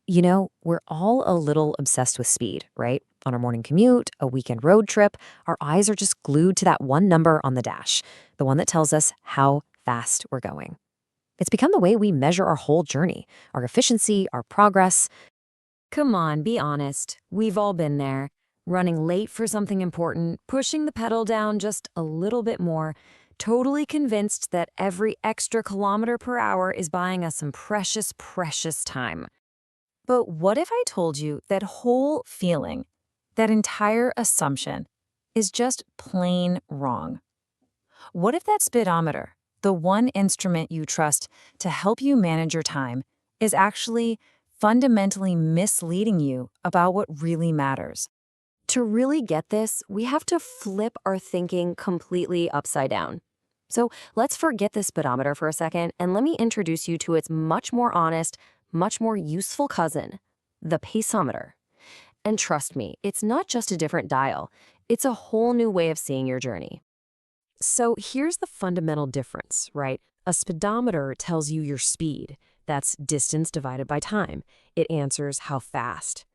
We're all a little obsessed with speed, right? On our morning commute, a weekend road trip, our eyes are just glued to that one number on the dash, the one that tells us how fast we're going. It's become the way we measure our whole journey, our efficiency, our progress. Come on, be honest. We've all been there. Running late for something important, pushing the pedal down just a little bit more, totally convinced that every extra kilometer per hour is buying us some precious, precious time. But what if I told you that whole feeling, that entire assumption, is just plain wrong? What if that speedometer, the one instrument you trust to help you manage your time, is actually fundamentally misleading you about what really matters? To really get this, we have to flip our thinking completely upside down. So let's forget the speedometer for a second, and let me introduce you to its much more honest, much more useful cousin, the paceometer. And trust me, it's not just a different dial. It's a whole new way of seeing your journey. So here's the fundamental difference, right? A speedometer tells you your speed. That's distance divided by time. It answers how fast.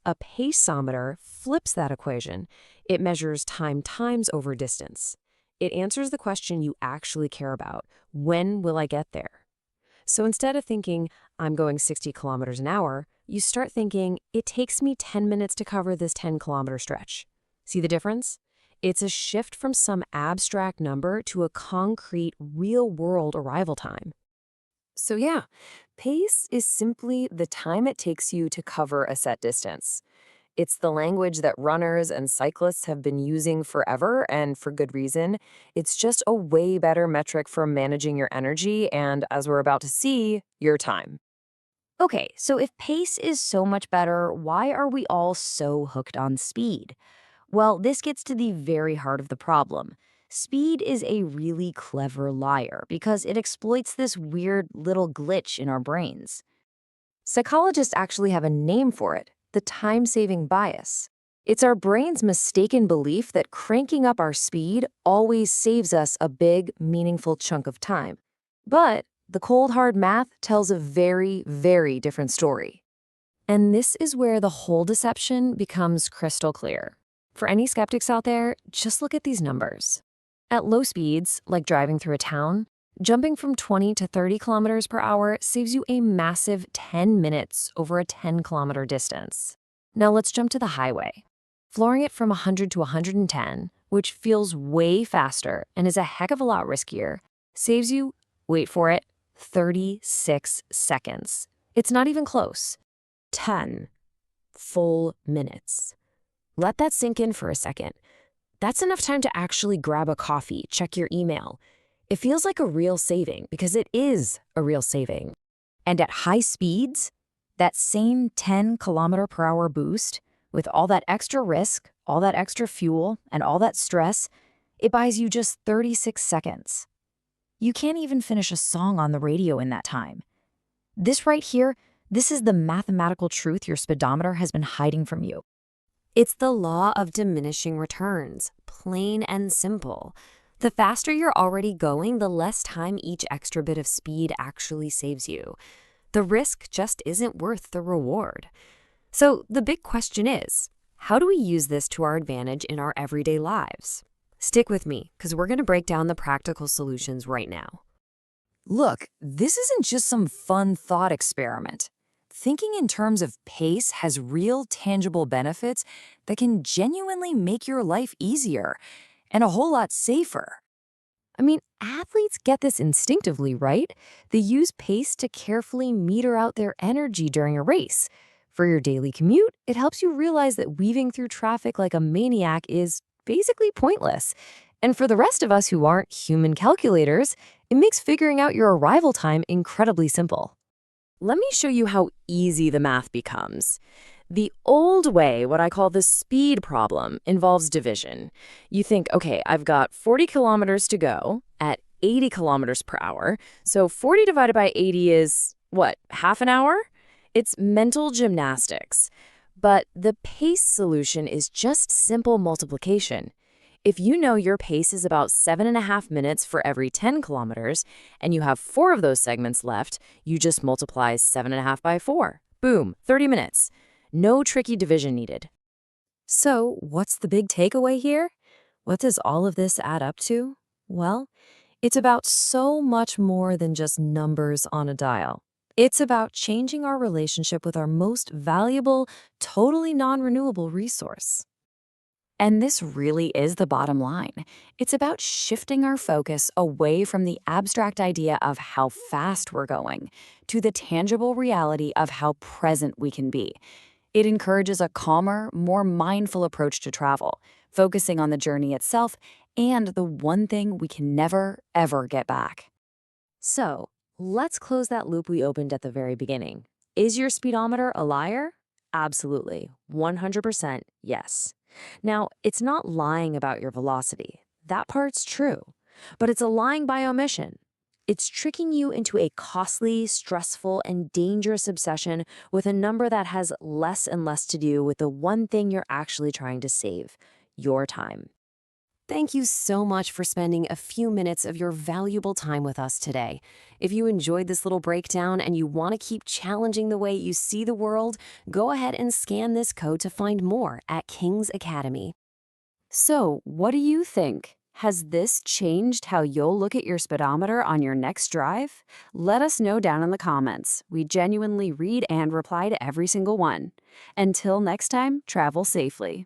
A paceometer flips that equation. It measures time times over distance. It answers the question you actually care about. When will I get there? So instead of thinking, I'm going 60 kilometers an hour, you start thinking, it takes me 10 minutes to cover this 10-kilometer stretch. See the difference? It's a shift from some abstract number to a concrete, real-world arrival time. So yeah, pace is simply the time it takes you to cover a set distance. It's the language that runners and cyclists have been using forever, and for good reason. It's just a way better metric for managing your energy and, as we're about to see, your time. Okay, so if pace is so much better, why are we all so hooked on speed? Well, this gets to the very heart of the problem. Speed is a really clever liar because it exploits this weird little glitch in our brains. Psychologists actually have a name for it, the time-saving bias. It's our brain's mistaken belief that cranking up our speed always saves us a big, meaningful chunk of time. But the cold, hard math tells a very, very different story. And this is where the whole deception becomes crystal clear. For any skeptics out there, just look at these numbers. At low speeds, like driving through a town, jumping from 20 to 30 kilometers per hour saves you a massive 10 minutes over a 10-kilometer distance. Now let's jump to the highway. Flooring it from 100 to 110, which feels way faster and is a heck of a lot riskier, saves you, wait for it, 36 seconds. It's not even close. 10 full minutes. Let that sink in for a second. That's enough time to actually grab a coffee, check your email. It feels like a real saving because it is a real saving. And at high speeds, that same 10-kilometer per hour boost, with all that extra risk, all that extra fuel, and all that stress, it buys you just 36 seconds. You can't even finish a song on the radio in that time. This right here, this is the mathematical truth your speedometer has been hiding from you. It's the law of diminishing returns, plain and simple. The faster you're already going, the less time each extra bit of speed actually saves you. The risk just isn't worth the reward. So the big question is, how do we use this to our advantage in our everyday lives? Stick with me, because we're going to break down the practical solutions right now. Look, this isn't just some fun thought experiment. Thinking in terms of pace has real, tangible benefits that can genuinely make your life easier and a whole lot safer. I mean, athletes get this instinctively, right? They use pace to carefully meter out their energy during a race. For your daily commute, it helps you realize that weaving through traffic like a maniac is basically pointless. And for the rest of us who aren't human calculators, it makes figuring out your arrival time incredibly simple. Let me show you how easy the math becomes. The old way, what I call the speed problem, involves division. You think, okay, I've got 40 kilometers to go at 80 kilometers per hour. So 40 divided by 80 is, what, half an hour? It's mental gymnastics. But the pace solution is just simple multiplication. If you know your pace is about 7.5 minutes for every 10 kilometers, and you have 4 of those segments left, you just multiply 7.5 by 4. Boom, 30 minutes. No tricky division needed. So, what's the big takeaway here? What does all of this add up to? Well, it's about so much more than just numbers on a dial. It's about changing our relationship with our most valuable, totally non renewable resource. And this really is the bottom line. It's about shifting our focus away from the abstract idea of how fast we're going to the tangible reality of how present we can be. It encourages a calmer, more mindful approach to travel, focusing on the journey itself and the one thing we can never, ever get back. So, let's close that loop we opened at the very beginning. Is your speedometer a liar? Absolutely. 100% yes. Now, it's not lying about your velocity. That part's true. But it's a lying by omission. It's tricking you into a costly, stressful, and dangerous obsession with a number that has less and less to do with the one thing you're actually trying to save: your time. Thank you so much for spending a few minutes of your valuable time with us today. If you enjoyed this little breakdown and you want to keep challenging the way you see the world, go ahead and scan this code to find more at King's Academy. So, what do you think? Has this changed how you'll look at your speedometer on your next drive? Let us know down in the comments. We genuinely read and reply to every single one. Until next time, travel safely.